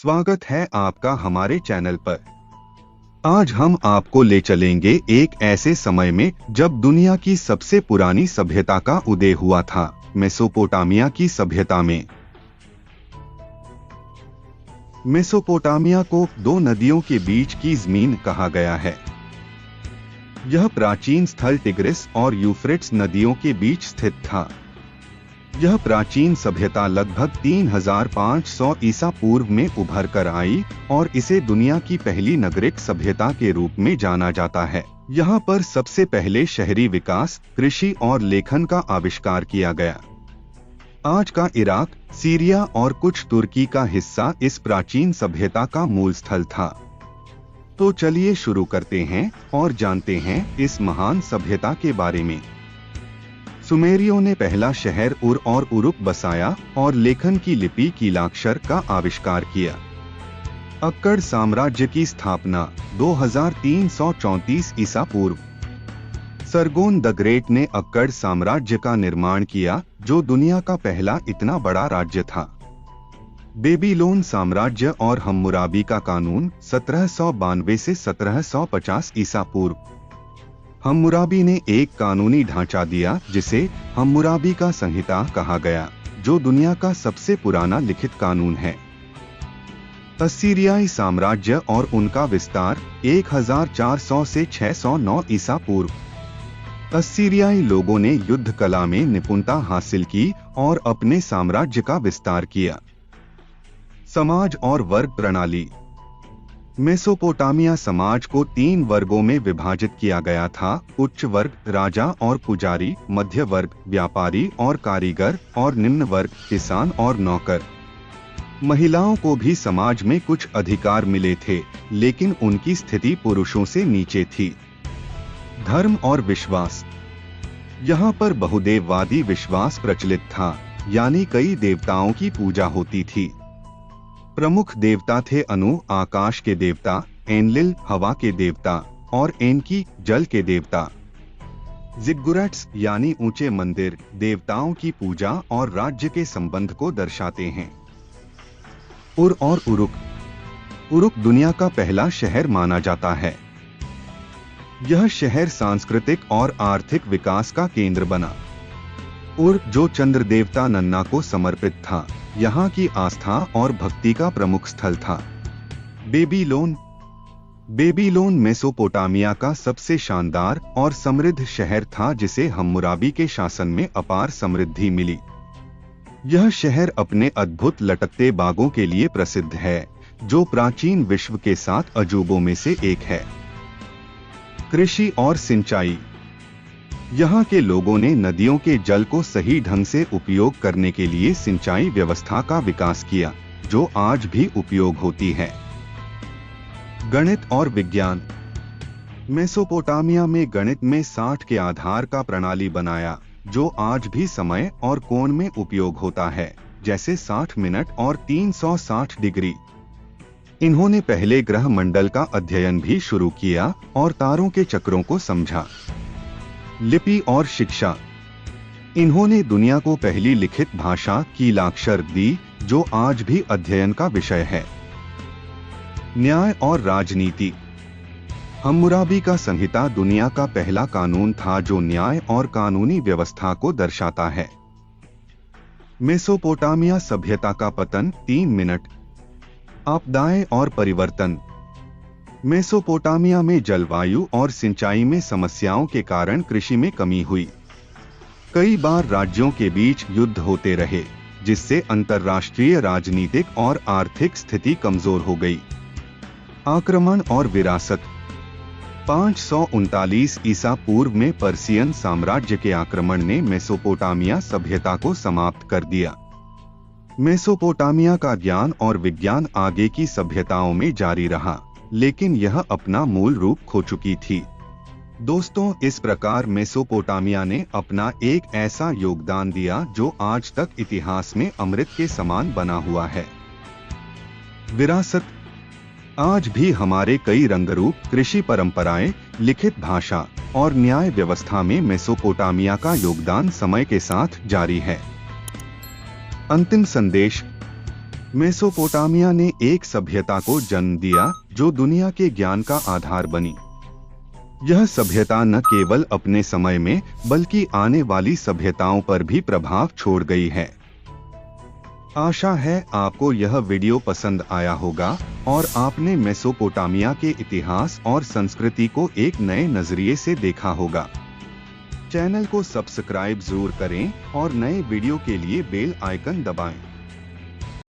स्वागत है आपका हमारे चैनल पर। आज हम आपको ले चलेंगे एक ऐसे समय में जब दुनिया की सबसे पुरानी सभ्यता का उदय हुआ था, मेसोपोटामिया की सभ्यता में। मेसोपोटामिया को दो नदियों के बीच की जमीन कहा गया है। यह प्राचीन स्थल टिग्रिस और यूफ्रेट्स नदियों के बीच स्थित था। यह प्राचीन सभ्यता लगभग 3500 ईसा पूर्व में उभर कर आई और इसे दुनिया की पहली नागरिक सभ्यता के रूप में जाना जाता है। यहाँ पर सबसे पहले शहरी विकास, कृषि और लेखन का आविष्कार किया गया। आज का इराक, सीरिया और कुछ तुर्की का हिस्सा इस प्राचीन सभ्यता का मूल स्थल था। तो चलिए शुरू करते हैं और जानते हैं इस महान सभ्यता के बारे में। सुमेरियों ने पहला शहर उर और उरुक बसाया और लेखन की लिपि कीलाक्षर का आविष्कार किया। अक्कड़ साम्राज्य की स्थापना 2334 ईसा पूर्व। सरगोन द ग्रेट ने अक्कड़ साम्राज्य का निर्माण किया, जो दुनिया का पहला इतना बड़ा राज्य था। बेबीलोन साम्राज्य और हम्मुराबी का कानून 1792 से 1750 ईसा पूर्व। हम्मुराबी ने एक कानूनी ढांचा दिया जिसे हम्मुराबी का संहिता कहा गया, जो दुनिया का सबसे पुराना लिखित कानून है। असीरियाई साम्राज्य और उनका विस्तार 1400 से 609 ईसा पूर्व। असीरियाई लोगों ने युद्ध कला में निपुणता हासिल की और अपने साम्राज्य का विस्तार किया। समाज और वर्ग प्रणाली। मेसोपोटामिया समाज को 3 वर्गों में विभाजित किया गया था: उच्च वर्ग, राजा और पुजारी; मध्य वर्ग, व्यापारी और कारीगर; और निम्न वर्ग, किसान और नौकर। महिलाओं को भी समाज में कुछ अधिकार मिले थे, लेकिन उनकी स्थिति पुरुषों से नीचे थी। धर्म और विश्वास। यहाँ पर बहुदेववादी विश्वास प्रचलित था, यानी कई देवताओं की पूजा होती थी। प्रमुख देवता थे अनु, आकाश के देवता; एनलिल, हवा के देवता; और एनकी, जल के देवता। जिग्गुरट्स यानी ऊंचे मंदिर देवताओं की पूजा और राज्य के संबंध को दर्शाते हैं। उर और उरुक। उरुक दुनिया का पहला शहर माना जाता है। यह शहर सांस्कृतिक और आर्थिक विकास का केंद्र बना। उर, जो चंद्र देवता नन्ना को समर्पित था, यहाँ की आस्था और भक्ति का प्रमुख स्थल था। बेबीलोन। बेबीलोन मेसोपोटामिया का सबसे शानदार और समृद्ध शहर था, जिसे हम्मुराबी के शासन में अपार समृद्धि मिली। यह शहर अपने अद्भुत लटकते बागों के लिए प्रसिद्ध है, जो प्राचीन विश्व के 7 अजूबों में से एक है। कृषि और सिंचाई। यहाँ के लोगों ने नदियों के जल को सही ढंग से उपयोग करने के लिए सिंचाई व्यवस्था का विकास किया, जो आज भी उपयोग होती है। गणित और विज्ञान। मेसोपोटामिया में गणित में 60 के आधार का प्रणाली बनाया, जो आज भी समय और कोण में उपयोग होता है, जैसे 60 मिनट और 360 डिग्री। इन्होंने पहले ग्रह मंडल का अध्ययन भी शुरू किया और तारों के चक्रों को समझा। लिपि और शिक्षा। इन्होंने दुनिया को पहली लिखित भाषा कीलाक्षर दी, जो आज भी अध्ययन का विषय है। न्याय और राजनीति। हम्मुराबी का संहिता दुनिया का पहला कानून था, जो न्याय और कानूनी व्यवस्था को दर्शाता है। मेसोपोटामिया सभ्यता का पतन 3 मिनट। आपदाएं और परिवर्तन। मेसोपोटामिया में जलवायु और सिंचाई में समस्याओं के कारण कृषि में कमी हुई। कई बार राज्यों के बीच युद्ध होते रहे, जिससे अंतर्राष्ट्रीय राजनीतिक और आर्थिक स्थिति कमजोर हो गई। आक्रमण और विरासत। 539 ईसा पूर्व में पर्सियन साम्राज्य के आक्रमण ने मेसोपोटामिया सभ्यता को समाप्त कर दिया। मेसोपोटामिया का ज्ञान और विज्ञान आगे की सभ्यताओं में जारी रहा, लेकिन यह अपना मूल रूप खो चुकी थी। दोस्तों, इस प्रकार मेसोपोटामिया ने अपना एक ऐसा योगदान दिया जो आज तक इतिहास में अमृत के समान बना हुआ है। विरासत। आज भी हमारे कई रंगरूप, कृषि परंपराएं, लिखित भाषा और न्याय व्यवस्था में मेसोपोटामिया का योगदान समय के साथ जारी है। अंतिम संदेश। मेसोपोटामिया ने एक सभ्यता को जन्म दिया जो दुनिया के ज्ञान का आधार बनी। यह सभ्यता न केवल अपने समय में बल्कि आने वाली सभ्यताओं पर भी प्रभाव छोड़ गई है। आशा है आपको यह वीडियो पसंद आया होगा और आपने मेसोपोटामिया के इतिहास और संस्कृति को एक नए नजरिए से देखा होगा। चैनल को सब्सक्राइब जरूर करें और नए वीडियो के लिए बेल आइकन दबाएं।